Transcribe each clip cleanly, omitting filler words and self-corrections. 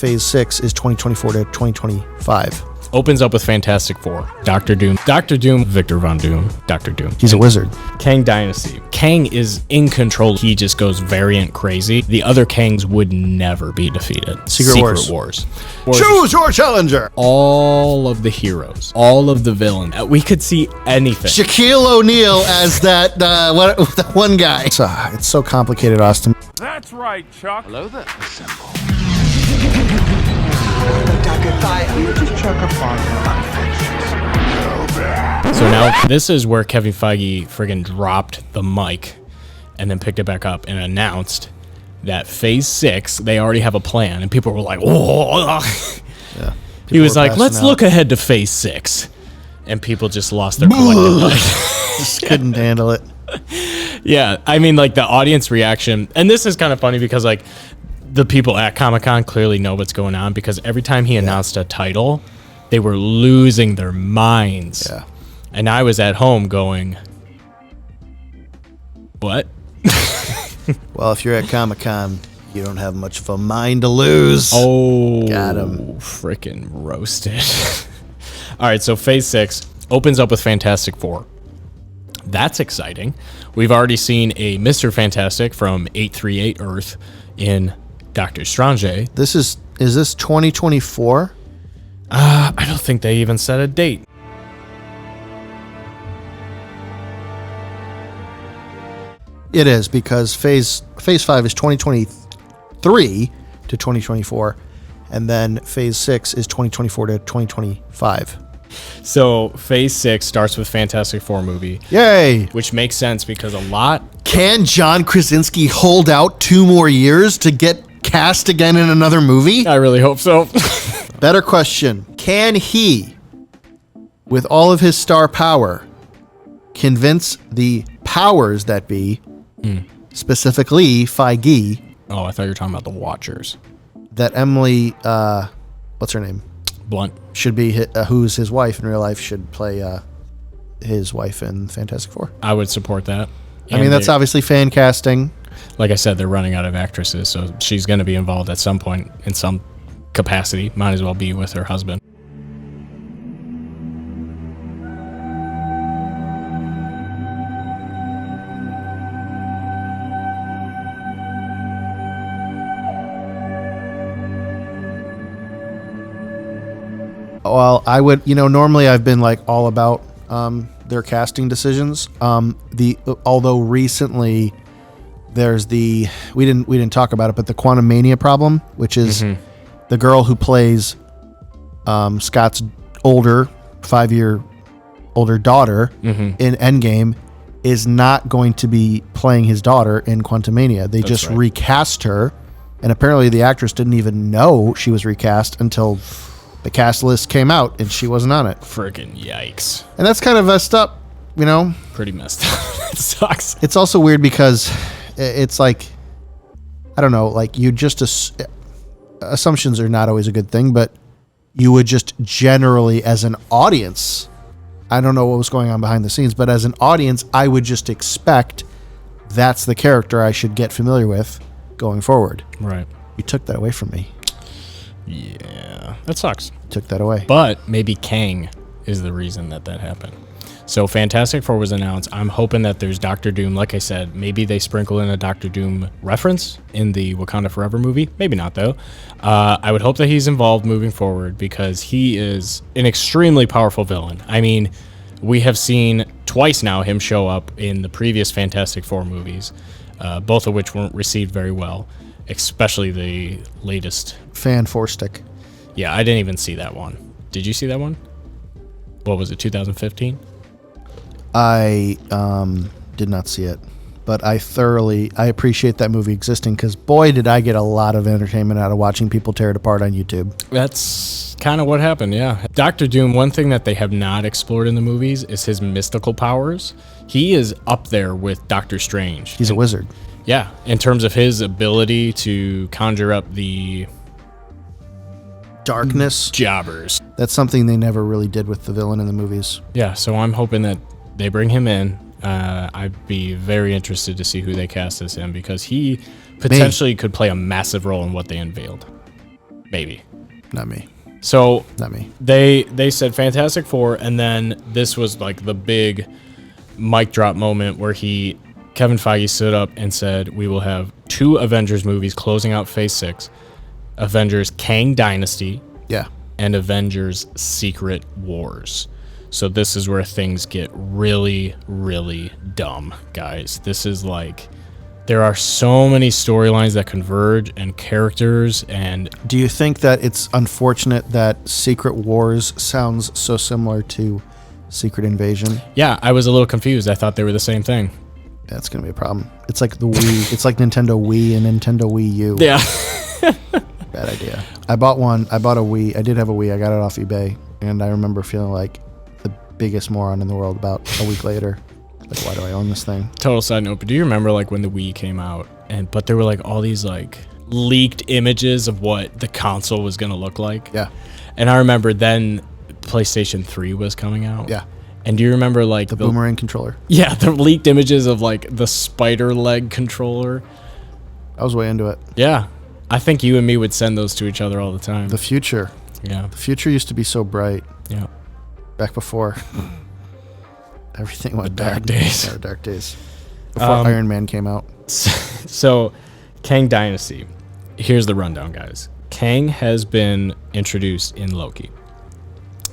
Phase 6 is 2024 to 2025. Opens up with Fantastic Four, Doctor Doom, Victor Von Doom, Doctor Doom. He's a wizard. Kang Dynasty. Kang is in control. He just goes variant crazy. The other Kangs would never be defeated. Secret Wars. Choose your challenger. All of the heroes, all of the villains. We could see anything. Shaquille O'Neal as that one guy. It's so complicated, Austin. That's right, Chuck. Hello there. Assemble. So now this is where Kevin Feige friggin' dropped the mic and then picked it back up and announced that Phase 6, they already have a plan. And people were like, whoa. Yeah. He was like, let's look ahead to Phase 6. And people just lost their collective mind. Just couldn't handle it. Yeah, I mean, like, the audience reaction. And this is kind of funny because, like, the people at Comic-Con clearly know what's going on because every time he announced a title, they were losing their minds. Yeah. And I was at home going, what? Well, if you're at Comic-Con, you don't have much of a mind to lose. Oh, got him. Freaking roasted. All right, so Phase 6 opens up with Fantastic Four. That's exciting. We've already seen a Mr. Fantastic from 838 Earth in Doctor Strange. Is this 2024? I don't think they even set a date. It is, because Phase 5 is 2023 to 2024, and then Phase 6 is 2024 to 2025. So Phase 6 starts with Fantastic Four movie. Yay! Which makes sense because a lot... Can John Krasinski hold out 2 more years to get cast again in another movie? I really hope so. Better question. Can he, with all of his star power, convince the powers that be, specifically Feige... Oh, I thought you were talking about the Watchers. That Emily, what's her name? Blunt. Should be, who's his wife in real life, should play his wife in Fantastic Four. I would support that. I mean, that's obviously fan casting. Like I said, they're running out of actresses, so she's going to be involved at some point in some capacity. Might as well be with her husband. Well, I would, normally I've been like all about their casting decisions. Although recently there's we didn't talk about it, but the Quantum Mania problem, which is the girl who plays Scott's 5-year older daughter in Endgame is not going to be playing his daughter in Quantum Mania. They just recast her, and apparently the actress didn't even know she was recast until the cast list came out and she wasn't on it. Friggin' yikes. And that's kind of messed up, Pretty messed up. It sucks. It's also weird because it's like, I don't know, like you just, assumptions are not always a good thing, but you would just generally, as an audience, I don't know what was going on behind the scenes, but as an audience, I would just expect that's the character I should get familiar with going forward. Right. You took that away from me. Yeah, that sucks. Took that away. But maybe Kang is the reason that happened. So Fantastic Four was announced. I'm hoping that there's Doctor Doom. Like I said, maybe they sprinkle in a Doctor Doom reference in the Wakanda Forever movie. Maybe not, though. I would hope that he's involved moving forward because he is an extremely powerful villain. I mean, we have seen twice now him show up in the previous Fantastic Four movies, both of which weren't received very well, especially the latest. Fan Four Stick. Yeah, I didn't even see that one. Did you see that one? What was it, 2015? I did not see it, but I appreciate that movie existing because boy, did I get a lot of entertainment out of watching people tear it apart on YouTube. That's kind of what happened, yeah. Doctor Doom, one thing that they have not explored in the movies is his mystical powers. He is up there with Doctor Strange. He's a wizard. Yeah, in terms of his ability to conjure up the darkness jobbers. That's something they never really did with the villain in the movies. Yeah, so I'm hoping that they bring him in. I'd be very interested to see who they cast as him because he potentially could play a massive role in what they unveiled. Maybe. Not me. So Not me. they said Fantastic Four, and then this was like the big mic drop moment where Kevin Feige stood up and said, we will have 2 Avengers movies closing out Phase 6, Avengers Kang Dynasty Yeah. and Avengers Secret Wars. So this is where things get really, really dumb, guys. This is like, there are so many storylines that converge and characters, and Do you think that it's unfortunate that Secret Wars sounds so similar to Secret Invasion? yeah, I was a little confused. I thought they were the same thing. That's going to be a problem. It's like the Wii. It's like Nintendo Wii and Nintendo Wii U. Yeah. Bad idea. I bought one. I bought a Wii. I did have a Wii. I got it off eBay. And I remember feeling like the biggest moron in the world about a week later. Like, why do I own this thing? Total side note, but do you remember like when the Wii came out, but there were like all these like leaked images of what the console was going to look like? Yeah. And I remember then PlayStation 3 was coming out. Yeah. And do you remember like The boomerang controller. Yeah, the leaked images of like the spider leg controller? I was way into it. Yeah. I think you and me would send those to each other all the time. The future. Yeah. The future used to be so bright. Yeah. Back before everything went dark bad. days. Yeah, dark days. Before Iron Man came out. So, Kang Dynasty. Here's the rundown, guys. Kang has been introduced in Loki.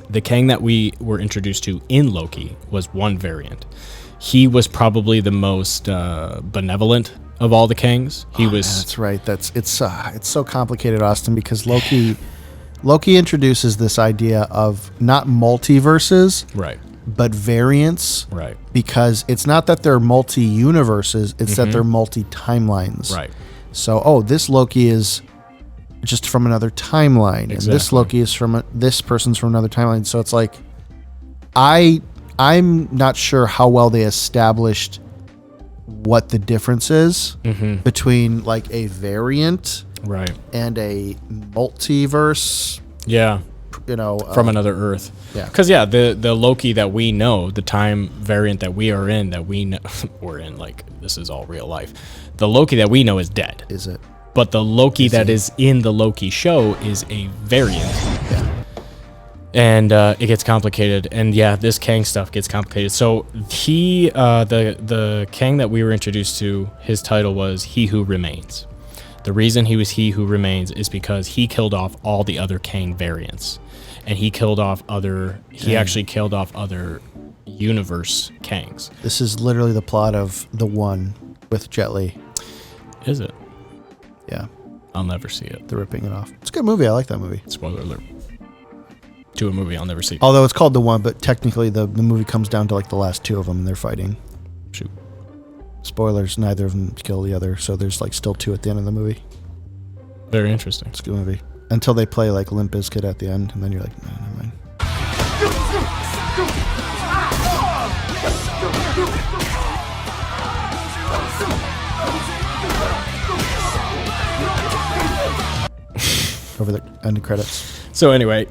The Kang that we were introduced to in Loki was one variant. He was probably the most benevolent of all the Kangs. He was. Yeah, that's right. It's so complicated, Austin, because Loki introduces this idea of not multiverses, Right. but variants. Right. Because it's not that they're multi-universes; it's that they're multi-timelines. Right. So, this Loki is just from another timeline, and this Exactly. Loki is from this person's from another timeline. So it's like, I'm not sure how well they established what the difference is between like a variant Right. and a multiverse. Yeah. From another Earth. Yeah. Because the Loki that we know, the time variant that we are in, that we know we're in, like this is all real life. The Loki that we know is dead. Is it? But the Loki that is in the Loki show is a variant. Yeah. And it gets complicated. And yeah, this Kang stuff gets complicated. So the Kang that we were introduced to, his title was He Who Remains. The reason he was He Who Remains is because he killed off all the other Kang variants. And he actually killed off other universe Kangs. This is literally the plot of The One with Jet Li. Is it? Yeah. I'll never see it. They're ripping it off. It's a good movie. I like that movie. Spoiler alert. To a movie I'll never see. Although it's called The One, but technically the movie comes down to like the last 2 of them and they're fighting. Shoot. Spoilers, neither of them kill the other, so there's like still 2 at the end of the movie. Very interesting. It's a good movie. Until they play like Limp Bizkit at the end, and then you're like, no, never mind. Over the end of credits. So anyway,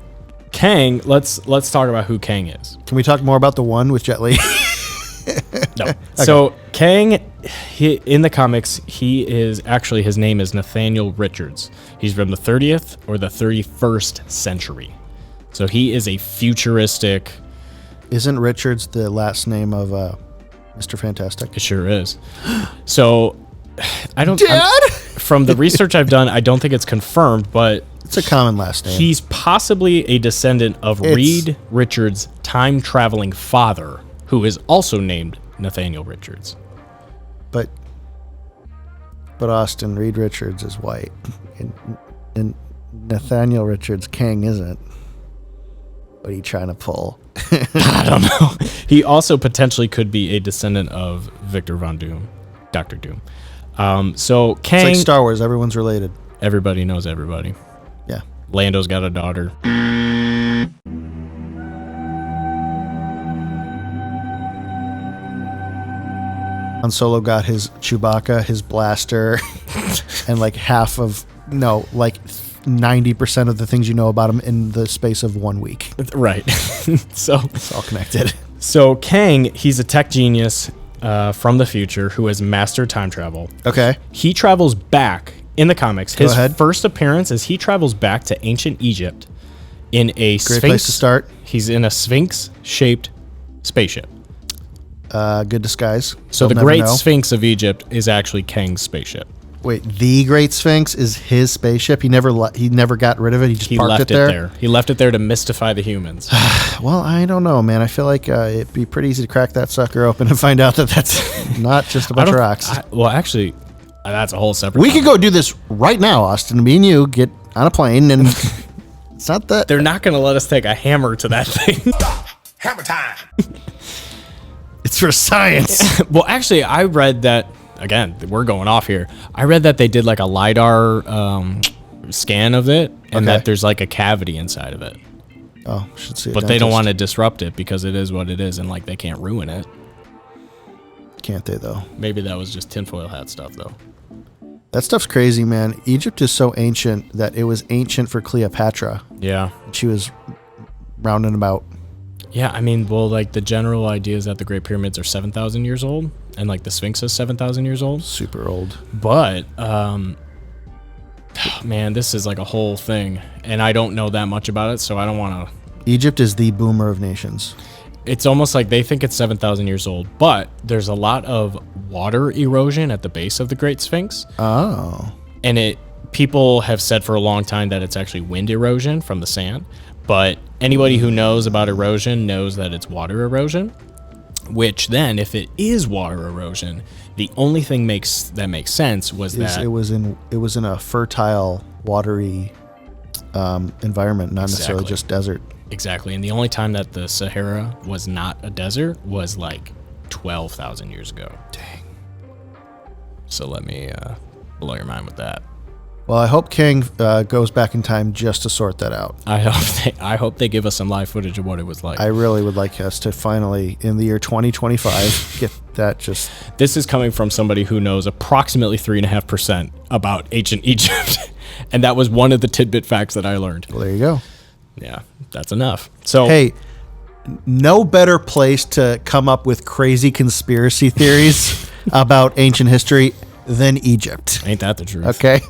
Kang, let's talk about who Kang is. Can we talk more about The One with Jet Li? No. So Kang, in the comics, his name is Nathaniel Richards. He's from the 30th or the 31st century. So he is a futuristic. Isn't Richards the last name of Mr. Fantastic? It sure is. So I don't. Dad? From the research I've done, I don't think it's confirmed, but It's a common last name. he's possibly a descendant of Reed Richards' time-traveling father, who is also named Nathaniel Richards. But Austin, Reed Richards is white, and Nathaniel Richards Kang isn't. What are you trying to pull? I don't know. He also potentially could be a descendant of Victor Von Doom, Dr. Doom. So Kang, It's like Star Wars. Everyone's related. everybody knows everybody. Yeah. Lando's got a daughter. Han Solo got his Chewbacca, his blaster, and like 90% of the things you know about him in the space of 1 week. Right. So It's all connected. So Kang, he's a tech genius from the future who has mastered time travel. Okay. He travels back in the comics. His ahead. first appearance is he travels back to ancient Egypt in a Great place to start. He's in a Sphinx-shaped spaceship. Good disguise. So They'll the never Great know. Sphinx of Egypt is actually Kang's spaceship. Wait, the Great Sphinx is his spaceship? He never got rid of it? He just parked left it there? He left it there to mystify the humans. Well, I don't know, man. I feel like it'd be pretty easy to crack that sucker open and find out that that's not just a bunch of rocks. Actually, that's a whole separate We could go do this right now, Austin. Me and you get on a plane, and it's not that. They're not going to let us take a hammer to that thing. Hammer time. It's for science. Well, actually, I read that, again, we're going off here. I read that they did like a LiDAR scan of it, and that there's like a cavity inside of it. Oh, should see. But they don't want to disrupt it because it is what it is, and like they can't ruin it. Can't they, though? Maybe that was just tinfoil hat stuff, though. That stuff's crazy, man. Egypt is so ancient that it was ancient for Cleopatra. Yeah. She was rounding about. Yeah, I mean, well, like the general idea is that the Great Pyramids are 7,000 years old, and like the Sphinx is 7,000 years old. Super old. But, man, this is like a whole thing, and I don't know that much about it, so I don't want to. Egypt is the boomer of nations. It's almost like they think it's 7,000 years old, but there's a lot of water erosion at the base of the Great Sphinx. Oh. And people have said for a long time that it's actually wind erosion from the sand. But anybody who knows about erosion knows that it's water erosion, which then, if it is water erosion, the only thing that makes sense was that it was in a fertile, watery environment, not necessarily just desert. Exactly. And the only time that the Sahara was not a desert was like 12,000 years ago. Dang. So let me blow your mind with that. Well, I hope Kang goes back in time just to sort that out. I hope they give us some live footage of what it was like. I really would like us to finally, in the year 2025, get that just... This is coming from somebody who knows approximately 3.5% about ancient Egypt. And that was one of the tidbit facts that I learned. Well, there you go. Yeah, that's enough. So, hey, no better place to come up with crazy conspiracy theories about ancient history than Egypt. Ain't that the truth? Okay?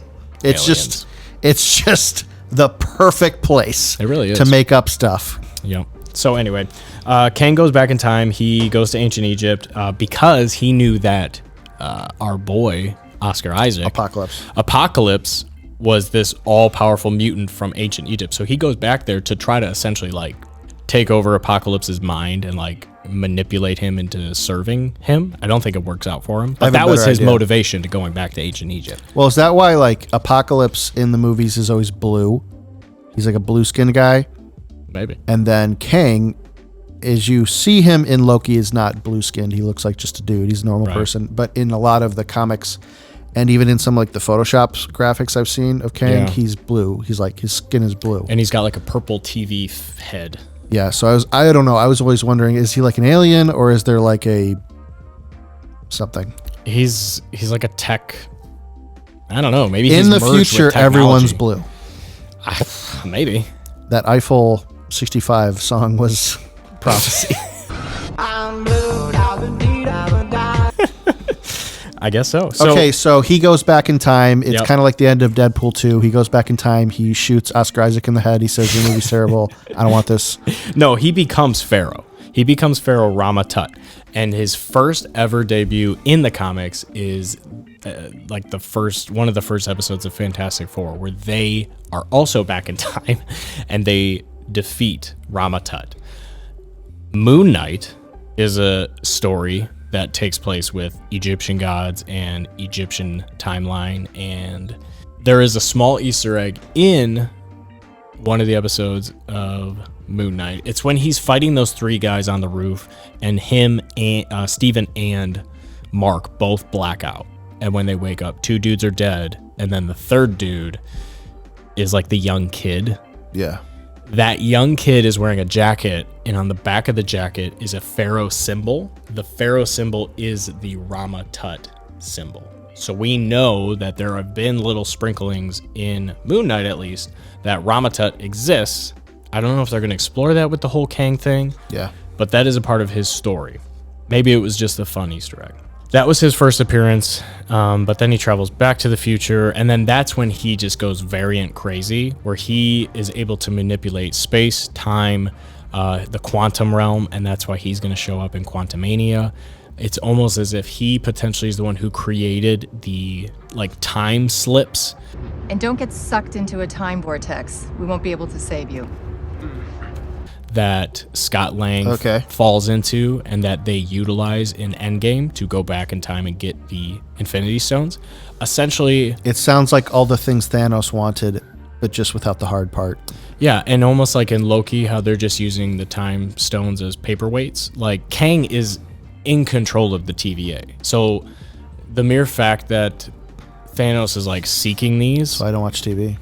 It's Aliens. just the perfect place. It really is. To make up stuff. Yep. So anyway, Kang goes back in time. He goes to ancient Egypt because he knew that our boy, Oscar Isaac, Apocalypse was this all-powerful mutant from ancient Egypt. So he goes back there to try to essentially like take over Apocalypse's mind and like manipulate him into serving him. I don't think it works out for him. But that was his motivation to going back to ancient Egypt. Well, is that why like Apocalypse in the movies is always blue? He's like a blue-skinned guy. Maybe. And then Kang, as you see him in Loki, is not blue-skinned. He looks like just a dude. He's a normal person. But in a lot of the comics, and even in some like the Photoshop graphics I've seen of Kang, he's blue. He's like, his skin is blue. And he's got like a purple TV head. Yeah, so I don't know. I was always wondering, is he like an alien or is there like a something? He's like a tech. I don't know. Maybe in the future, everyone's blue. Maybe. That Eiffel 65 song was prophecy. I'm blue, I guess so. Okay, so he goes back in time. It's kind of like the end of Deadpool 2. He goes back in time. He shoots Oscar Isaac in the head. He says, your movie's terrible. I don't want this. No, he becomes Pharaoh. He becomes Pharaoh Rama-Tut. And his first ever debut in the comics is like one of the first episodes of Fantastic Four, where they are also back in time and they defeat Rama-Tut. Moon Knight is a story that takes place with Egyptian gods and Egyptian timeline, and there is a small Easter egg in one of the episodes of Moon Knight. It's when he's fighting those three guys on the roof, and him and Stephen and Mark both black out, and when they wake up, two dudes are dead, and then the third dude is like the young kid. Yeah. That young kid is wearing a jacket, and on the back of the jacket is a pharaoh symbol. The pharaoh symbol is the Rama-Tut symbol. So we know that there have been little sprinklings in Moon Knight, at least, that Rama-Tut exists. I don't know if they're going to explore that with the whole Kang thing. Yeah. But that is a part of his story. Maybe it was just a fun Easter egg. That was his first appearance, but then he travels back to the future, and then that's when he just goes variant crazy, where he is able to manipulate space, time, the quantum realm, and that's why he's going to show up in Quantumania. It's almost as if he potentially is the one who created the time slips. And don't get sucked into a time vortex. We won't be able to save you. That Scott Lang falls into and that they utilize in Endgame to go back in time and get the Infinity Stones. Essentially, it sounds like all the things Thanos wanted, but just without the hard part. Yeah, and almost like in Loki, how they're just using the time stones as paperweights. Like, Kang is in control of the TVA. So the mere fact that Thanos is seeking these. So I don't watch TV.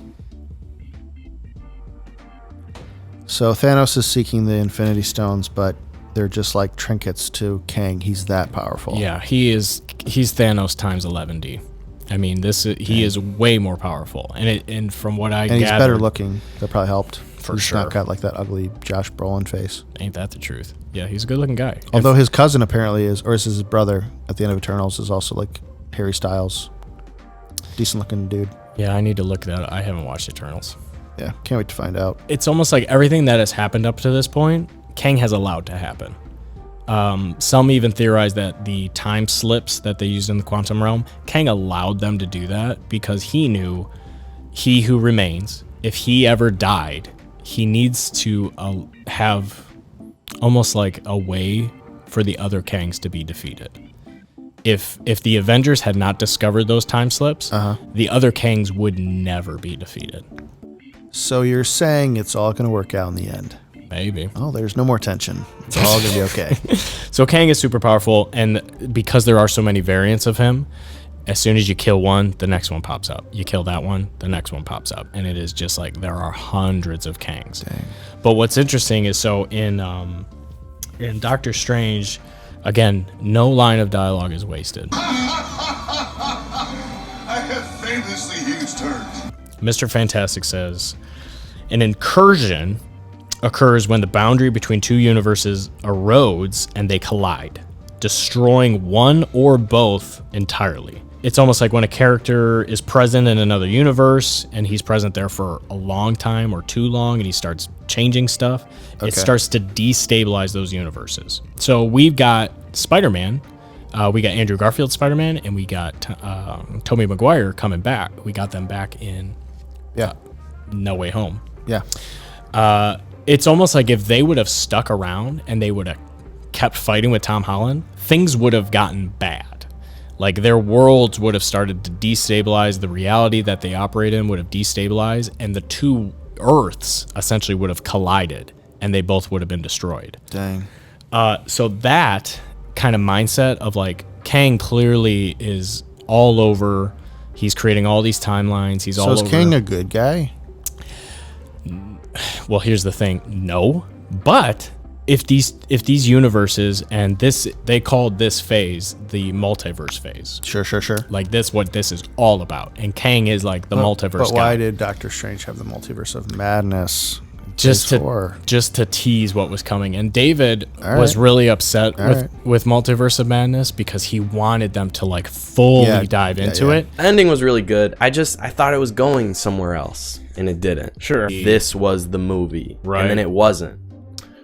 So Thanos is seeking the Infinity Stones, but they're just like trinkets to Kang. He's that powerful. Yeah, he's Thanos times 11D. I mean, he is way more powerful, and from what I gathered, he's better looking. That probably helped. For he's sure. Not got that ugly Josh Brolin face. Ain't that the truth? Yeah, he's a good looking guy. Although his cousin apparently is, or is his brother at the end of Eternals, is also like Harry Styles. Decent looking dude. Yeah, I need to look that up. I haven't watched Eternals. Yeah, can't wait to find out. It's almost like everything that has happened up to this point, Kang has allowed to happen. Some even theorize that the time slips that they used in the quantum realm, Kang allowed them to do that because he knew he who remains, if he ever died, he needs to have almost like a way for the other Kangs to be defeated. If the Avengers had not discovered those time slips, the other Kangs would never be defeated. So you're saying it's all going to work out in the end? Maybe. Oh, there's no more tension. It's all going to be okay. So Kang is super powerful, and because there are so many variants of him, as soon as you kill one, the next one pops up. You kill that one, the next one pops up. And it is just like there are hundreds of Kangs. Dang. But what's interesting is so in Doctor Strange, again, no line of dialogue is wasted. I have famously used her. Mr. Fantastic says, an incursion occurs when the boundary between two universes erodes and they collide, destroying one or both entirely. It's almost like when a character is present in another universe and he's present there for a long time or too long and he starts changing stuff, it starts to destabilize those universes. So we've got Spider-Man, we got Andrew Garfield's Spider-Man, and we got Tobey Maguire coming back. We got them back in No Way Home. Yeah. It's almost like if they would have stuck around and they would have kept fighting with Tom Holland, things would have gotten bad. Like their worlds would have started to destabilize, the reality that they operate in would have destabilized, and the two Earths essentially would have collided and they both would have been destroyed. Dang. So that kind of mindset of like Kang clearly is all over. He's creating all these timelines. He's all over. So is Kang a good guy? Well, here's the thing. No, but if these universes and this, they called this phase the multiverse phase. Sure. Like what this is all about. And Kang is like the multiverse But why guy. did Doctor Strange have the multiverse of madness? Just to tease what was coming. And David was really upset with Multiverse of Madness because he wanted them to like fully dive into it. The ending was really good. I thought it was going somewhere else, and it didn't. Sure. This was the movie, right? And then it wasn't.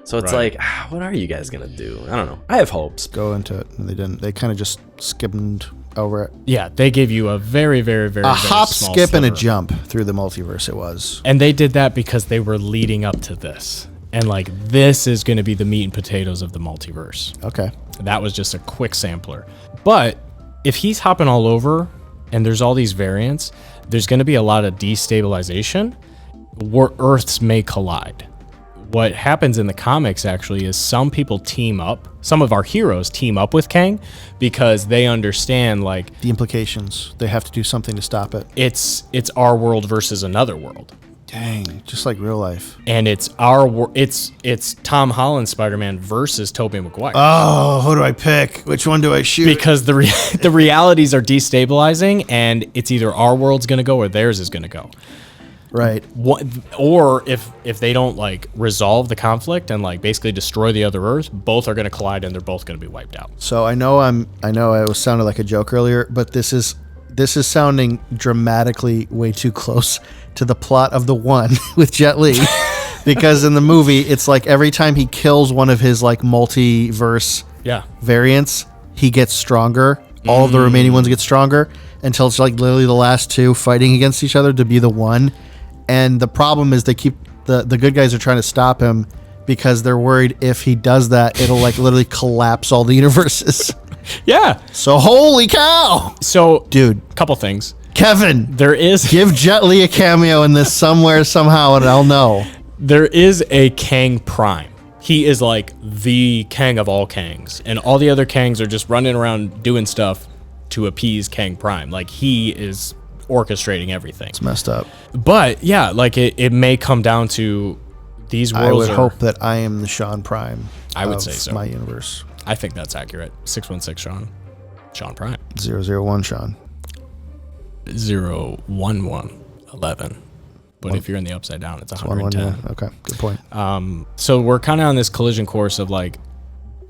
So it's like, what are you guys gonna do? I don't know. I have hopes. Go into it, and they didn't. They kind of just skimmed over it. Yeah, they gave you a very, very, very, A very hop, small skip, and a sliver. jump through the multiverse. It was. And they did that because they were leading up to this. And like, this is going to be the meat and potatoes of the multiverse. Okay. That was just a quick sampler. But if he's hopping all over and there's all these variants, there's going to be a lot of destabilization where Earths may collide. What happens in the comics actually is some people team up. Some of our heroes team up with Kang because they understand like The implications. They have to do something to stop it. it's our world versus another world. Dang, just like real life. And it's Tom Holland's Spider-Man versus Tobey Maguire. Oh, who do I pick? Which one do I shoot? Because the the realities are destabilizing, and it's either our world's going to go or theirs is going to go. Right. Or if they don't like resolve the conflict and like basically destroy the other Earth, both are going to collide and they're both going to be wiped out. So I know I was sounded like a joke earlier, but this is sounding dramatically way too close to the plot of The One with Jet Li. Because in the movie, it's like every time he kills one of his like multiverse variants, he gets stronger. All of the remaining ones get stronger until it's like literally the last two fighting against each other to be the one. And the problem is they keep the good guys are trying to stop him because they're worried if he does that, it'll like literally collapse all the universes. Yeah. So holy cow. So, dude, couple things. Kevin, there is give Jet Li a cameo in this somewhere somehow, and I'll know. There is a Kang Prime. He is like the Kang of all Kangs, and all the other Kangs are just running around doing stuff to appease Kang Prime. Like he is orchestrating everything. It's messed up. But yeah, like it may come down to these worlds. I would hope that I am the Sean Prime. I would say so. My universe. I think that's accurate. 616 Sean Prime. 001 Sean. 01111. But if you're in the upside down, it's 110. 111. Okay, good point. So we're kind of on this collision course of like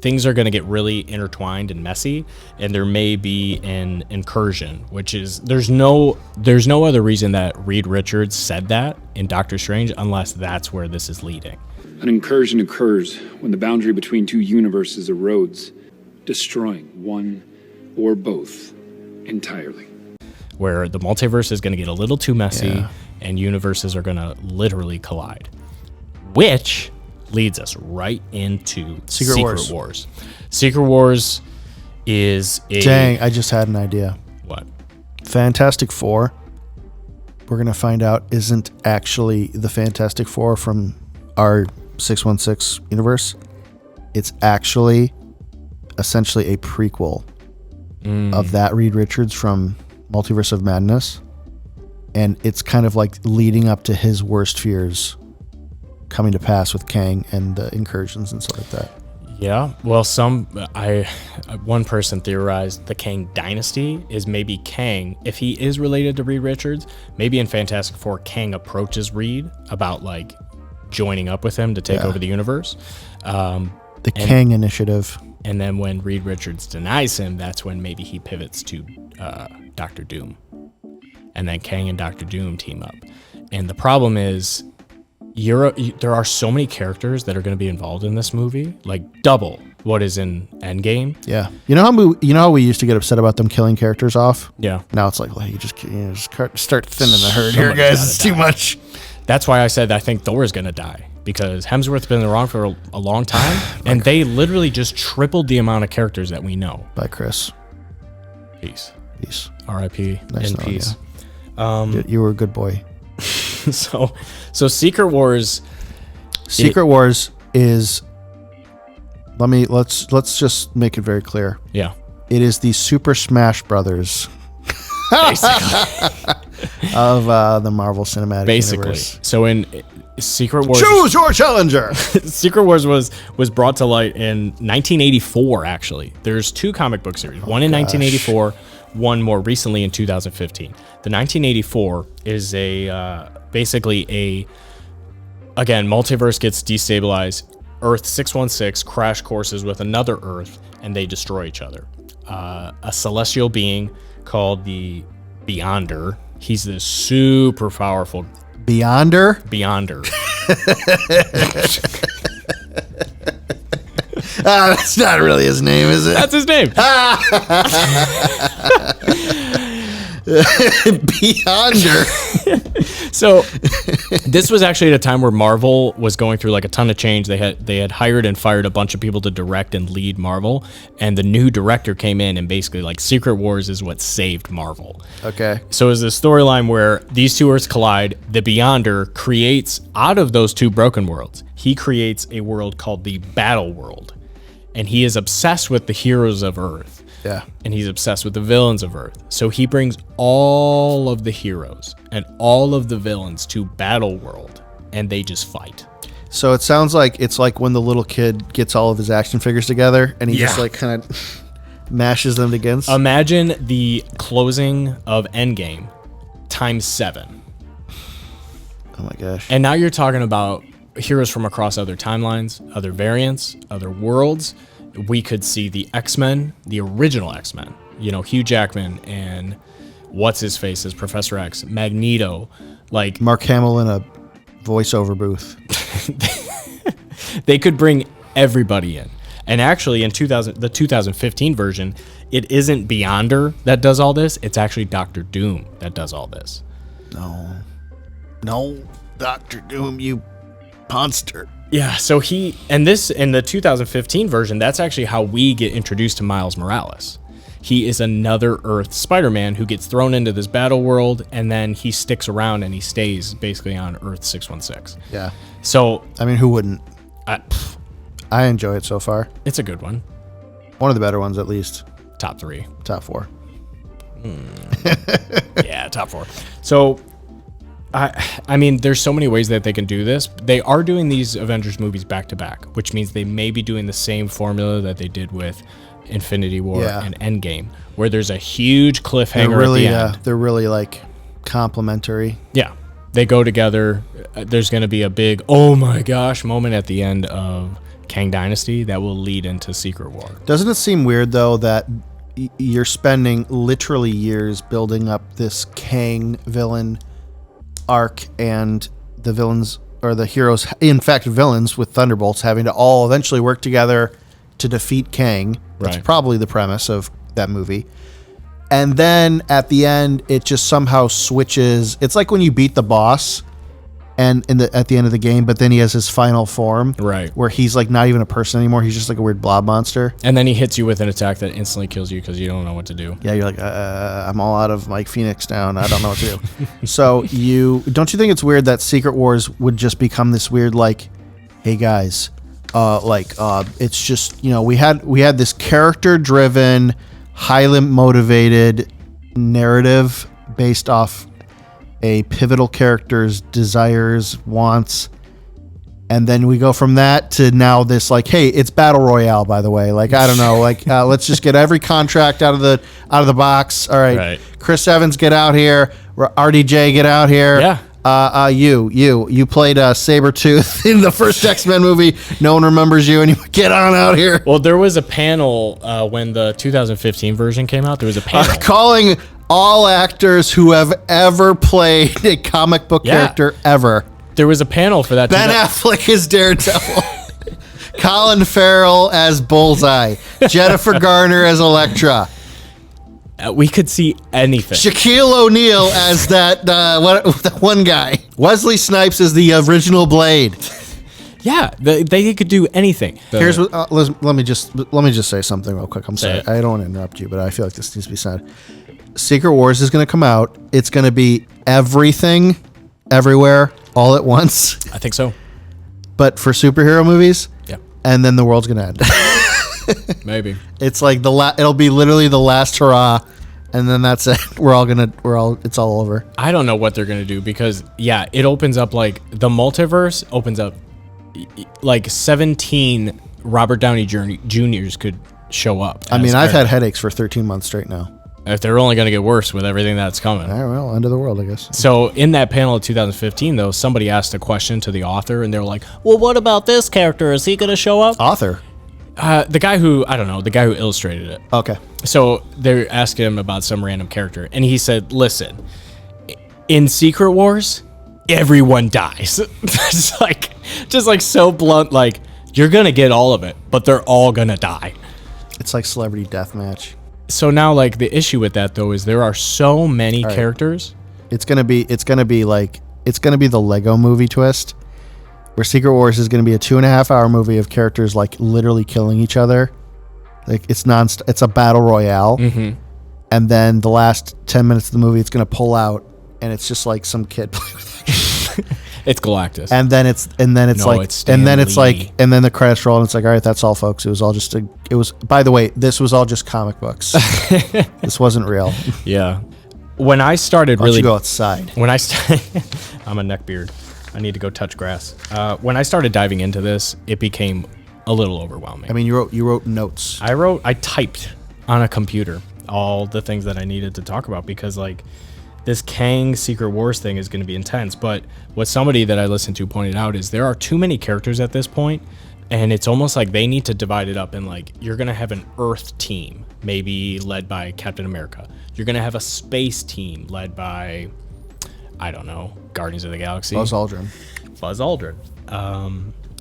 things are going to get really intertwined and messy, and there may be an incursion, which is there's no other reason that Reed Richards said that in Doctor Strange unless that's where this is leading. An incursion occurs when the boundary between two universes erodes, destroying one or both entirely. Where the multiverse is going to get a little too messy and universes are going to literally collide. Which leads us right into Secret Wars. Secret Wars is a... Dang, I just had an idea. What? Fantastic Four, we're going to find out, isn't actually the Fantastic Four from our 616 universe. It's actually essentially a prequel of that Reed Richards from Multiverse of Madness. And it's kind of like leading up to his worst fears coming to pass with Kang and the incursions and stuff like that. Yeah, well, one person theorized the Kang Dynasty is maybe Kang, if he is related to Reed Richards, maybe in Fantastic Four, Kang approaches Reed about like joining up with him to take over the universe. The Kang Initiative. And then when Reed Richards denies him, that's when maybe he pivots to Doctor Doom. And then Kang and Doctor Doom team up. And the problem is, there are so many characters that are going to be involved in this movie, like double what is in Endgame. Yeah, you know how we used to get upset about them killing characters off. Yeah, now it's like, well, you just start thinning the herd here, guys. It's too much. That's why I said I think Thor is going to die because Hemsworth's been around for a long time, and they literally just tripled the amount of characters that we know. Bye, Chris. Peace. R.I.P. Nice in peace. You were a good boy. So Secret Wars. Secret Wars is. Let's just make it very clear. Yeah. It is the Super Smash Brothers of the Marvel Cinematic Universe. So in Secret Wars, choose your challenger. Secret Wars was brought to light in 1984. Actually, there's two comic book series. One in 1984. One more recently in 2015. The 1984 is basically again, multiverse gets destabilized. Earth 616 crash courses with another Earth, and they destroy each other. A celestial being called the Beyonder. He's this super powerful Beyonder. That's not really his name, is it? That's his name. Beyonder. So this was actually at a time where Marvel was going through like a ton of change. They had hired and fired a bunch of people to direct and lead Marvel, and the new director came in and basically like Secret Wars is what saved Marvel. Okay. So it's a storyline where these two Earths collide. The Beyonder creates out of those two broken worlds. He creates a world called the Battle World, and he is obsessed with the heroes of Earth. Yeah. And he's obsessed with the villains of Earth. So he brings all of the heroes and all of the villains to Battle World, and they just fight. So it sounds like it's like when the little kid gets all of his action figures together and he just like kind of mashes them against. Imagine the closing of Endgame times 7. Oh my gosh. And now you're talking about heroes from across other timelines, other variants, other worlds. We could see the X-Men, the original X-Men, you know, Hugh Jackman and what's his face as Professor X, Magneto, like Mark Hamill in a voiceover booth. they could bring everybody in. And actually in the 2015 version, it isn't Beyonder that does all this. It's actually Doctor Doom that does all this. No, Doctor Doom, you monster. Yeah, so in the 2015 version, that's actually how we get introduced to Miles Morales. He is another Earth Spider-Man who gets thrown into this battle world, and then he sticks around and he stays basically on Earth 616. Yeah. So, I mean, who wouldn't? I enjoy it so far. it's a good one. One of the better ones, at least. Top 3. Top 4. Yeah, top 4. So, I mean, there's so many ways that they can do this. They are doing these Avengers movies back to back, which means they may be doing the same formula that they did with Infinity War and Endgame, where there's a huge cliffhanger at the end. They're really like complementary. Yeah, they go together. There's going to be a big, oh my gosh, moment at the end of Kang Dynasty that will lead into Secret War. Doesn't it seem weird, though, that you're spending literally years building up this Kang villain arc and the villains, or the heroes, in fact, villains with Thunderbolts having to all eventually work together to defeat Kang. That's Right. probably the premise of that movie. And then at the end, it just somehow switches. It's like when you beat the boss and at the end of the game, but then he has his final form. Right. Where he's like not even a person anymore. He's just like a weird blob monster. And then he hits you with an attack that instantly kills you because you don't know what to do. Yeah, you're like, I'm all out of Mike Phoenix down. I don't know what to do. So don't you think it's weird that Secret Wars would just become this weird, like, hey guys, it's just, you know, we had this character driven, highly motivated narrative based off a pivotal character's desires, wants, and then we go from that to now this, like, hey, it's battle royale, by the way. Like, I don't know, like, let's just get every contract out of the box. All right. Chris Evans, get out here. RDJ, get out here. Yeah. You played Sabretooth in the first X-Men movie. No one remembers you, and you get on out here. Well, there was a panel when the 2015 version came out. There was a panel Calling all actors who have ever played a comic book character ever. There was a panel for that. Ben Affleck as Daredevil. Colin Farrell as Bullseye. Jennifer Garner as Elektra. We could see anything. Shaquille O'Neal as that one guy. Wesley Snipes as the original Blade. Yeah, they could do anything. Here's what. Let me just say something real quick. I'm sorry. it. I don't want to interrupt you, but I feel like this needs to be said. Secret Wars is going to come out. It's going to be everything, everywhere, all at once. I think so. But for superhero movies. Yeah. And then the world's going to end. Maybe. It's like it'll be literally the last hurrah, and then that's it. It's all over. I don't know what they're gonna do because it opens up, like, the multiverse opens up, like 17 Robert Downey Juniors could show up. I mean, I've had headaches for 13 months straight now. If they're only gonna get worse with everything that's coming. All right, well, end of the world, I guess. So in that panel of 2015, though, somebody asked a question to the author, and they were like, "Well, what about this character? Is he gonna show up?" Author. The guy who illustrated it. Okay. So they asked him about some random character, and he said, "Listen, in Secret Wars, everyone dies." just like so blunt, like, you're gonna get all of it, but they're all gonna die. It's like Celebrity Deathmatch. So now, like, the issue with that, though, is there are so many characters. It's gonna be the Lego Movie twist, where Secret Wars is going to be a 2.5-hour movie of characters like literally killing each other. Like, it's it's a battle royale. Mm-hmm. And then the last 10 minutes of the movie, it's going to pull out, and it's just like some kid playing with it. It's Galactus. And then it's the credits roll, and it's like, all right, that's all, folks. It was all just by the way, this was all just comic books. This wasn't real. Yeah. When I started Why don't you go outside? I'm a neckbeard. I need to go touch grass. When I started diving into this, it became a little overwhelming. I mean, you wrote notes. I typed on a computer all the things that I needed to talk about because, like, this Kang Secret Wars thing is going to be intense. But what somebody that I listened to pointed out is there are too many characters at this point, and it's almost like they need to divide it up. And like, you're going to have an Earth team, maybe led by Captain America. You're going to have a space team led by, I don't know, Guardians of the Galaxy. Buzz Aldrin.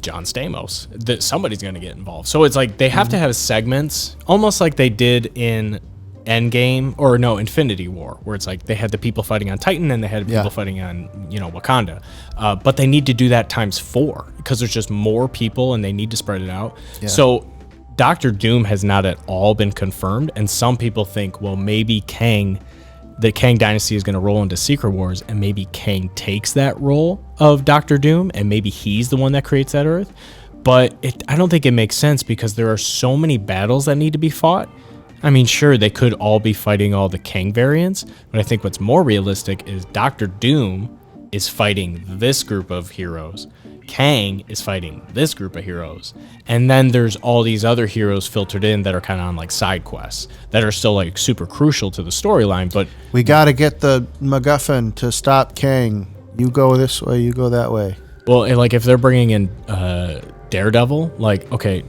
John Stamos. Somebody's going to get involved. So it's like they have to have segments, almost like they did in Endgame, or no, Infinity War, where it's like they had the people fighting on Titan and they had people fighting on, Wakanda. But they need to do that times 4 because there's just more people and they need to spread it out. Yeah. So Doctor Doom has not at all been confirmed, and some people think, well, maybe the Kang Dynasty is going to roll into Secret Wars, and maybe Kang takes that role of Doctor Doom, and maybe he's the one that creates that Earth. But I don't think it makes sense because there are so many battles that need to be fought. I mean, sure, they could all be fighting all the Kang variants, but I think what's more realistic is Doctor Doom is fighting this group of heroes. Kang is fighting this group of heroes. And then there's all these other heroes filtered in that are kind of on like side quests that are still like super crucial to the storyline. But we got to get the MacGuffin to stop Kang. You go this way, you go that way. Well, like if they're bringing in Daredevil, like, okay,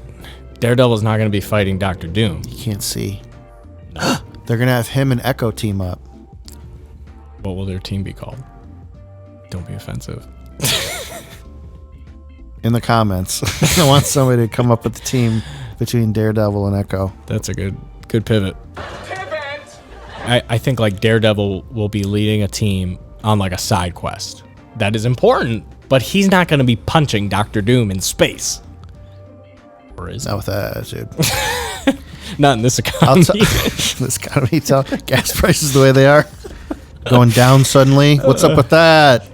Daredevil's not going to be fighting Doctor Doom. You can't see. No. They're going to have him and Echo team up. What will their team be called? Don't be offensive. In the comments, I want somebody to come up with the team between Daredevil and Echo. That's a good pivot. I think like Daredevil will be leading a team on like a side quest. That is important, but he's not going to be punching Doctor Doom in space. Or is not with that attitude. Not in this economy. This economy, gas prices the way they are, going down suddenly. What's up with that?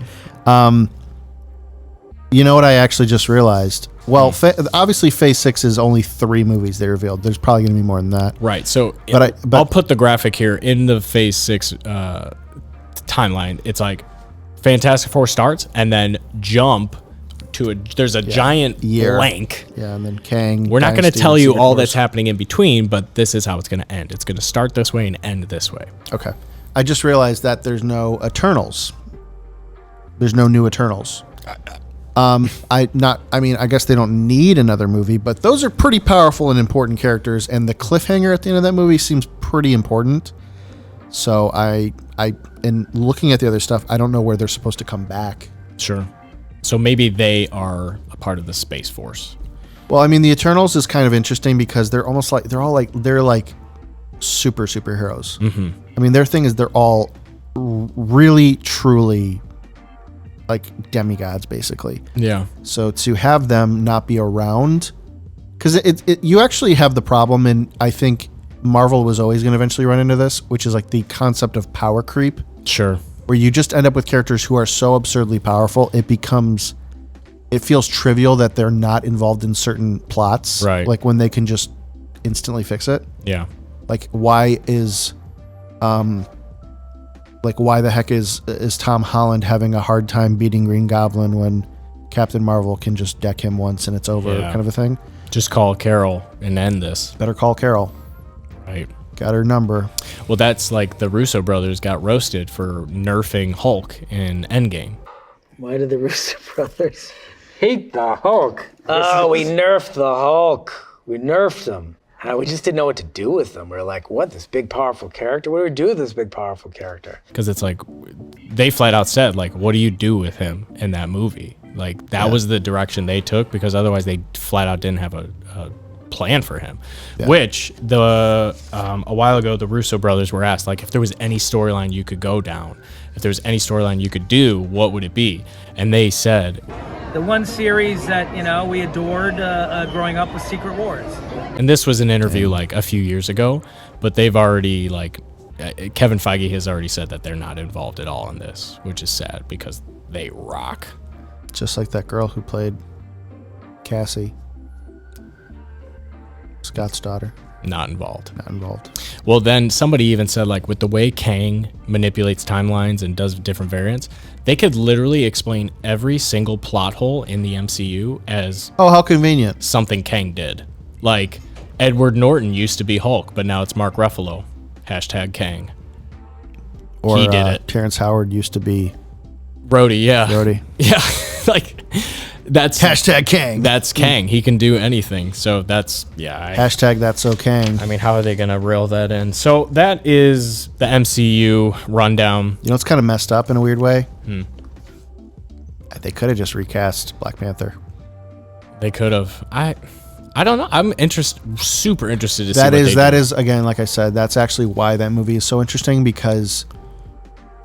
You know what I actually just realized? Well, obviously Phase 6 is only 3 movies they revealed. There's probably going to be more than that. Right. So I'll put the graphic here in the Phase 6 timeline. It's like Fantastic Four starts and then jump to there's a giant blank. Yeah, and then Kang. We're not going to tell you all that's happening in between, but this is how it's going to end. It's going to start this way and end this way. Okay. I just realized that there's no Eternals. There's no new Eternals. I guess they don't need another movie, but those are pretty powerful and important characters, and the cliffhanger at the end of that movie seems pretty important. So in looking at the other stuff, I don't know where they're supposed to come back. Sure. So maybe they are a part of the Space Force. Well, I mean, the Eternals is kind of interesting because they're almost like they're like superheroes. Mm-hmm. I mean, their thing is they're all really truly like demigods, basically. Yeah. So to have them not be around, because you actually have the problem, and I think Marvel was always going to eventually run into this, which is like the concept of power creep. Sure. Where you just end up with characters who are so absurdly powerful, it feels trivial that they're not involved in certain plots. Right. Like when they can just instantly fix it. Yeah. Like why the heck is Tom Holland having a hard time beating Green Goblin when Captain Marvel can just deck him once and it's over, kind of a thing? Just call Carol and end this. Better call Carol. Right. Got her number. Well, that's like the Russo brothers got roasted for nerfing Hulk in Endgame. Why did the Russo brothers hate the Hulk? Oh, we nerfed the Hulk. We nerfed him. We just didn't know what to do with them. We were like, what, this big, powerful character? What do we do with this big, powerful character? Because it's like, they flat out said, like, what do you do with him in that movie? Like, that was the direction they took, because otherwise they flat out didn't have a plan for him. Yeah. Which, a while ago, the Russo brothers were asked, like, if there was any storyline you could go down, if there was any storyline you could do, what would it be? And they said, the one series that, we adored growing up was Secret Wars. And this was an interview like a few years ago, but they've already Kevin Feige has already said that they're not involved at all in this, which is sad because they rock. Just like that girl who played Cassie, Scott's daughter. Not involved. Well, then somebody even said, like, with the way Kang manipulates timelines and does different variants, they could literally explain every single plot hole in the MCU as... Oh, how convenient. ...something Kang did. Like, Edward Norton used to be Hulk, but now it's Mark Ruffalo. #Kang. Or, he did it. Terrence Howard used to be Rhodey, yeah. Rhodey. Yeah. Like, that's... Hashtag Kang. That's Kang. He can do anything. So that's, yeah. Hashtag that's so Kang. I mean, how are they going to reel that in? So that is the MCU rundown. You know, it's kind of messed up in a weird way. They could have just recast Black Panther. They could have. I don't know. I'm super interested to see That is again, like I said, that's actually why that movie is so interesting, because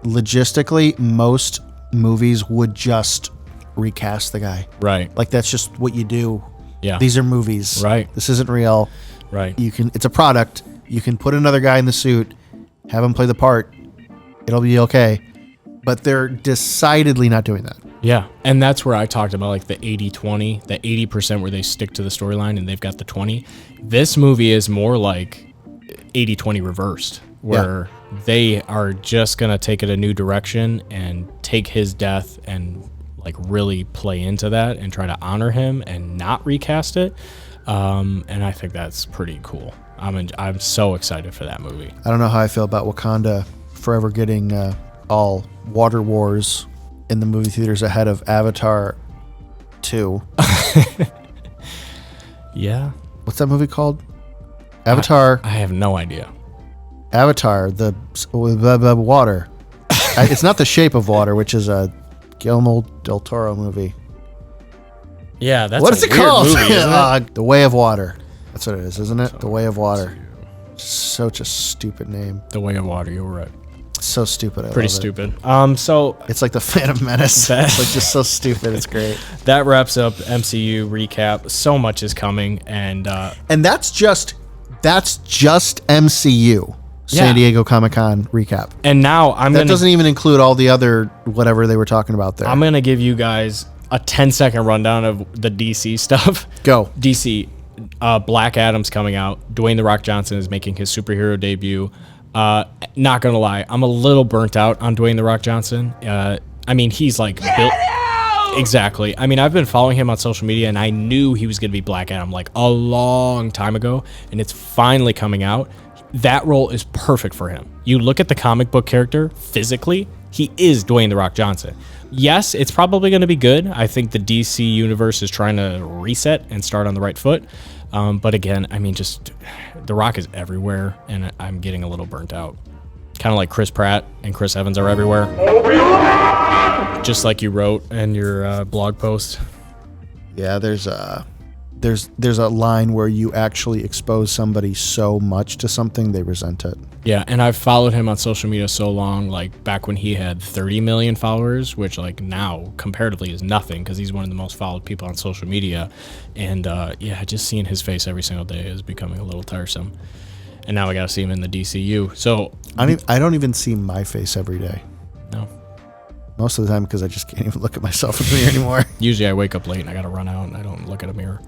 logistically, most movies would just recast the guy. Right. Like, that's just what you do. Yeah. These are movies. Right. This isn't real. Right. It's a product. You can put another guy in the suit, have him play the part. It'll be okay. But they're decidedly not doing that. Yeah. And that's where I talked about like the 80-20, the 80% where they stick to the storyline and they've got the 20. This movie is more like 80-20 reversed, where they are just going to take it a new direction and take his death and like really play into that and try to honor him and not recast it. And I think that's pretty cool. I'm so excited for that movie. I don't know how I feel about Wakanda forever getting all water wars in the movie theaters ahead of Avatar 2. Yeah. What's that movie called? Avatar. I have no idea. Avatar, the water. It's not The Shape of Water, which is a Guillermo del Toro movie. Yeah, that's what is it called? Movie, isn't it? The Way of Water. That's what it is, isn't it? The Way of Water. Such a stupid name. The Way of Water. You're right. So stupid. Pretty stupid. So it's like the Phantom Menace. It's like just so stupid. It's great. That wraps up MCU recap. So much is coming, and that's just MCU. San Diego Comic-Con recap. And now that doesn't even include all the other whatever they were talking about there. I'm gonna give you guys a 10-second rundown of the DC stuff. Go. DC. Black Adam's coming out. Dwayne "The Rock" Johnson is making his superhero debut. Not gonna lie, I'm a little burnt out on Dwayne "The Rock" Johnson. I mean, he's like built. Exactly. I mean, I've been following him on social media, and I knew he was gonna be Black Adam like a long time ago, and it's finally coming out. That role is perfect for him. You look at the comic book character physically, he is Dwayne "The Rock" Johnson. Yes, it's probably going to be good. I think the DC universe is trying to reset and start on the right foot. But again, I mean, just The Rock is everywhere, and I'm getting a little burnt out. Kind of like Chris Pratt and Chris Evans are everywhere. Just like you wrote in your blog post. Yeah, there's a line where you actually expose somebody so much to something they resent it. Yeah, and I've followed him on social media so long, like back when he had 30 million followers, which like now comparatively is nothing because he's one of the most followed people on social media. And just seeing his face every single day is becoming a little tiresome. And now I got to see him in the DCU. So I don't even see my face every day. No. Most of the time because I just can't even look at myself in the mirror anymore. Usually I wake up late and I got to run out and I don't look at a mirror.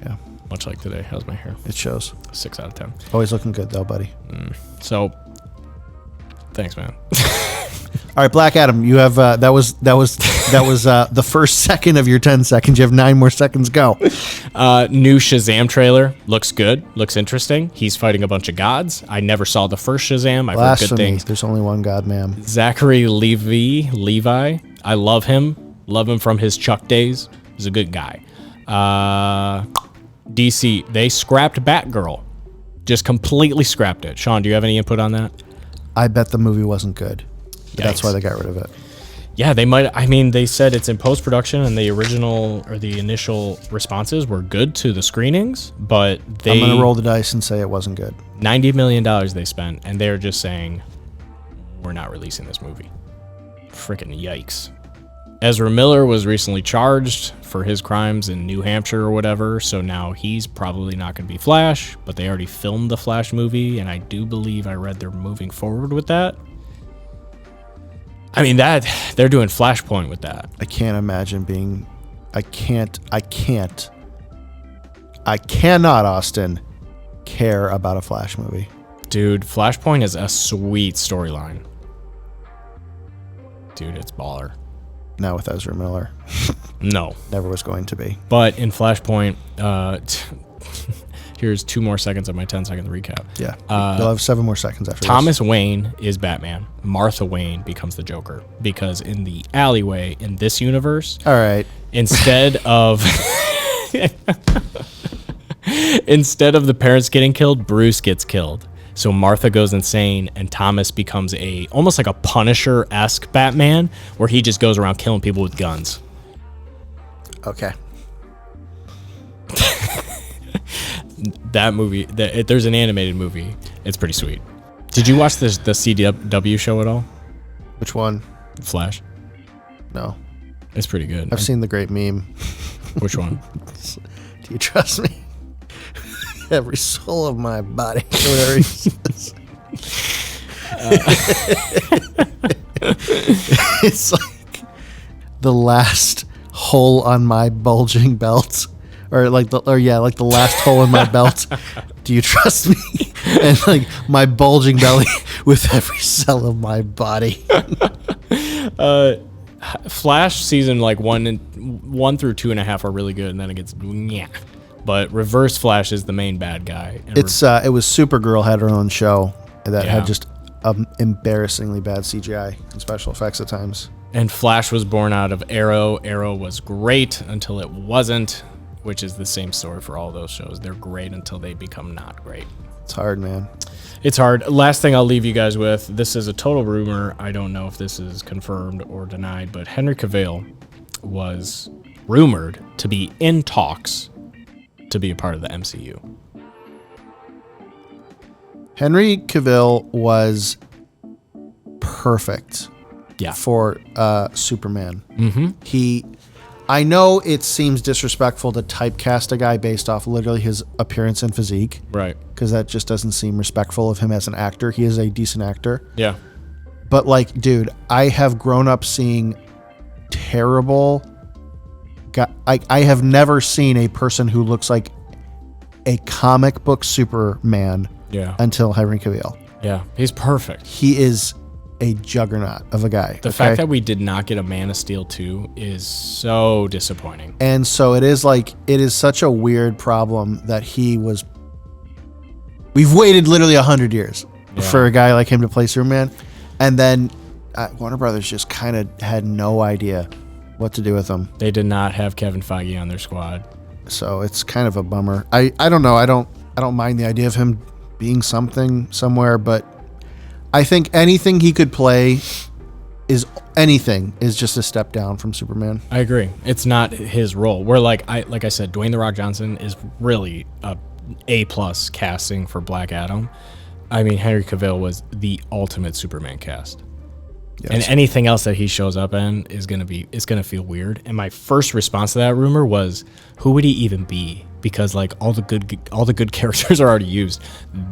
Yeah. Much like today. How's my hair? It shows. 6 out of 10. Always looking good though, buddy. So, thanks, man. All right, Black Adam, you have that was the first second of your 10 seconds. You have 9 more seconds. Go. New Shazam trailer looks good. Looks interesting. He's fighting a bunch of gods. I never saw the first Shazam. I've heard good things. There's only one God, ma'am. Zachary Levi. I love him. Love him from his Chuck days. He's a good guy. DC, they scrapped Batgirl. Just completely scrapped it. Sean, do you have any input on that? I bet the movie wasn't good. But that's why they got rid of it. Yeah, they might. I mean, they said it's in post-production and the original or the initial responses were good to the screenings, but I'm going to roll the dice and say it wasn't good. $90 million they spent, and they're just saying, we're not releasing this movie. Freaking yikes. Ezra Miller was recently charged for his crimes in New Hampshire or whatever, so now he's probably not going to be Flash, but they already filmed the Flash movie, and I do believe I read they're moving forward with that. I mean, that they're doing Flashpoint with that. I can't imagine being... I cannot, Austin, care about a Flash movie. Dude, Flashpoint is a sweet storyline. Dude, it's baller. Not with Ezra Miller. No. Never was going to be. But in Flashpoint, Here's 2 more seconds of my 10-second recap. Yeah. You'll have 7 more seconds after Thomas Wayne is Batman. Martha Wayne becomes the Joker. Because in the alleyway in this universe, all right, instead of the parents getting killed, Bruce gets killed. So Martha goes insane, and Thomas becomes almost like a Punisher-esque Batman, where he just goes around killing people with guns. Okay. That movie, there's an animated movie. It's pretty sweet. Did you watch the CW show at all? Which one? Flash. No. It's pretty good. I've seen the great meme. Which one? Do you trust me? Every soul of my body. Whatever he says. It's like the last hole on my bulging belt. Or the last hole in my belt. Do you trust me? And like my bulging belly with every cell of my body. Flash season 1 through 2.5 are really good, and then it gets yeah. But Reverse Flash is the main bad guy. And it was Supergirl had her own show that had just embarrassingly bad CGI and special effects at times. And Flash was born out of Arrow. Arrow was great until it wasn't, which is the same story for all those shows. They're great until they become not great. It's hard, man. It's hard. Last thing I'll leave you guys with, this is a total rumor. I don't know if this is confirmed or denied, but Henry Cavill was rumored to be in talks to be a part of the MCU. Henry Cavill was perfect for Superman. Mm-hmm. I know it seems disrespectful to typecast a guy based off literally his appearance and physique. Right. Because that just doesn't seem respectful of him as an actor. He is a decent actor. Yeah. But like, dude, I have grown up seeing terrible... I have never seen a person who looks like a comic book Superman until Henry Cavill. Yeah, he's perfect. He is a juggernaut of a guy. The fact that we did not get a Man of Steel 2 is so disappointing. And so it is such a weird problem that he was... We've waited literally 100 years for a guy like him to play Superman. And then Warner Brothers just kind of had no idea what to do with him. They did not have Kevin Feige on their squad. So it's kind of a bummer. I don't know. I don't mind the idea of him being something somewhere, but I think anything he could play is just a step down from Superman. I agree. It's not his role. Where like I said, Dwayne The Rock Johnson is really a plus casting for Black Adam. I mean, Henry Cavill was the ultimate Superman cast. Yes. And anything else that he shows up in is gonna feel weird. And my first response to that rumor was, who would he even be? Because like all the good characters are already used.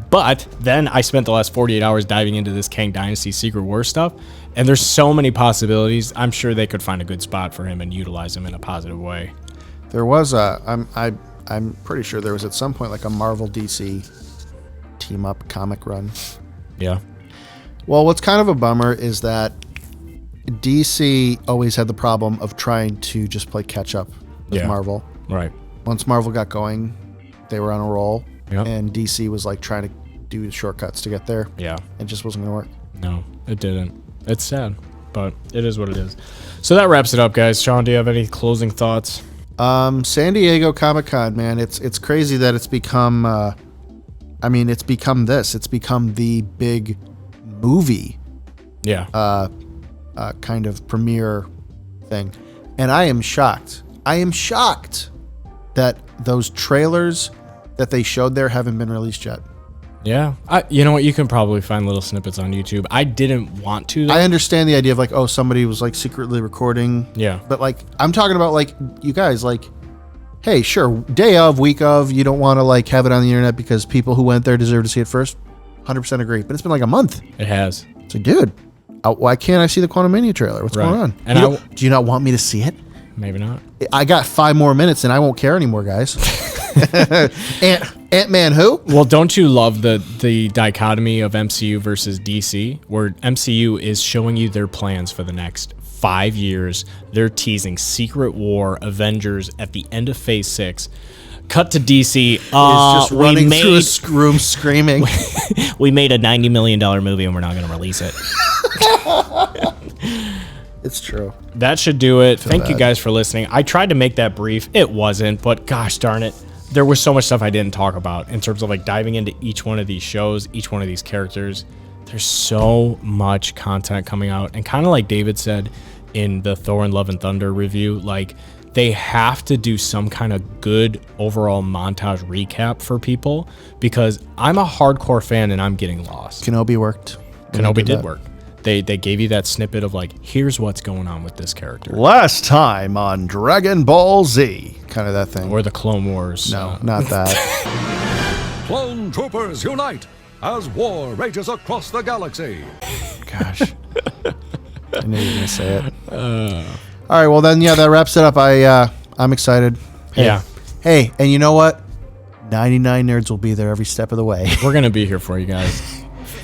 But then I spent the last 48 hours diving into this Kang Dynasty Secret War stuff, and there's so many possibilities. I'm sure they could find a good spot for him and utilize him in a positive way. There was I'm pretty sure there was at some point like a Marvel DC team up comic run. Yeah. Well, what's kind of a bummer is that DC always had the problem of trying to just play catch up with Marvel. Right. Once Marvel got going, they were on a roll, and DC was like trying to do shortcuts to get there. Yeah. It just wasn't going to work. No, it didn't. It's sad, but it is what it is. So that wraps it up, guys. Sean, do you have any closing thoughts? San Diego Comic-Con, man, it's crazy that it's become it's become the big movie kind of premiere thing. And I am shocked that those trailers that they showed there haven't been released yet. Yeah. You know what? You can probably find little snippets on YouTube. I didn't want to, though. I understand the idea of like, oh, somebody was like secretly recording. Yeah. But like, I'm talking about like, you guys, like, hey, sure, day of, week of, you don't want to like have it on the internet because people who went there deserve to see it first. 100% agree. But it's been like a month. It has. It's like, dude, why can't I see the Quantumania trailer? What's going on? And do you not want me to see it? Maybe not. I got 5 more minutes and I won't care anymore, guys. Ant-Man who? Well, don't you love the dichotomy of MCU versus DC, where MCU is showing you their plans for the next 5 years. They're teasing Secret War, Avengers at the end of Phase 6. Cut to DC. He's just running through a room screaming. We made a $90 million movie and we're not going to release it. It's true. That should do it. Thank you bad. guys for listening. I tried to make that brief. It wasn't, but gosh darn it. There was so much stuff I didn't talk about in terms of like diving into each one of these shows, each one of these characters. There's so much content coming out. And kind of like David said in the Thor and Love and Thunder review, like they have to do some kind of good overall montage recap for people because I'm a hardcore fan and I'm getting lost. Kenobi worked. Kenobi did work. They gave you that snippet of like, here's what's going on with this character. Last time on Dragon Ball Z. Kind of that thing. Or the Clone Wars. No, not that. Clone troopers unite as war rages across the galaxy. Gosh. I knew you were going to say it. All right, well then, yeah, that wraps it up. I'm excited. Hey. Yeah. Hey, and you know what? 99 nerds will be there every step of the way. We're going to be here for you guys.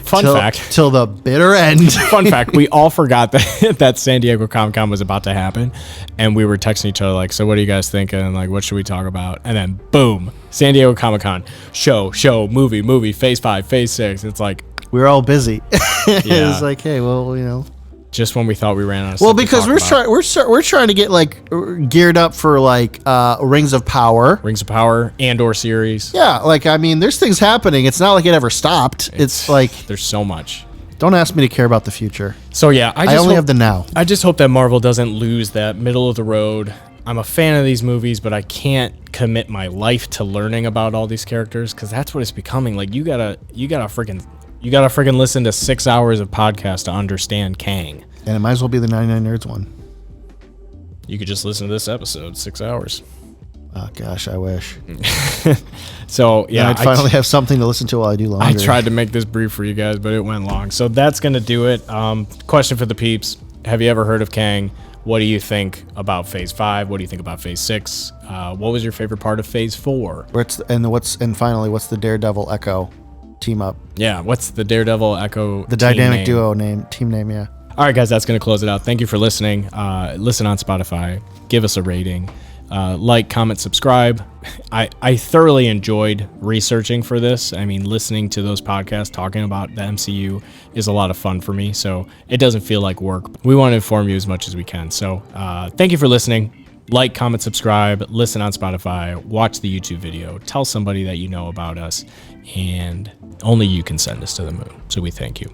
Fun fact. Till the bitter end. Fun fact. We all forgot that San Diego Comic-Con was about to happen. And we were texting each other like, so what are you guys thinking? Like, what should we talk about? And then boom, San Diego Comic-Con. Show, movie, Phase 5, Phase 6. It's like. We were all busy. Yeah. It's like, hey, well, you know. Just when we thought we ran out of well, stuff because we're trying to get like geared up for like Rings of Power, Andor series. Yeah, like I mean, there's things happening. It's not like it ever stopped. It's like there's so much. Don't ask me to care about the future. So yeah, I only have the now. I just hope that Marvel doesn't lose that middle of the road. I'm a fan of these movies, but I can't commit my life to learning about all these characters because that's what it's becoming. Like you gotta freaking listen to 6 hours of podcast to understand Kang. And it might as well be the 99 Nerds one. You could just listen to this episode, 6 hours. Oh gosh, I wish. So yeah, then I'd finally have something to listen to while I do laundry. I tried to make this brief for you guys, but it went long. So that's gonna do it. Question for the peeps: have you ever heard of Kang? What do you think about Phase 5? What do you think about Phase 6? What was your favorite part of Phase 4? Finally, what's the Daredevil Echo team up? Yeah, what's the Daredevil Echo? The dynamic duo team name, yeah. All right, guys, that's going to close it out. Thank you for listening. Listen on Spotify. Give us a rating. Like, comment, subscribe. I thoroughly enjoyed researching for this. I mean, listening to those podcasts talking about the MCU is a lot of fun for me, so it doesn't feel like work. We want to inform you as much as we can. So thank you for listening. Like, comment, subscribe, listen on Spotify, watch the YouTube video, tell somebody that you know about us, and only you can send us to the moon. So we thank you.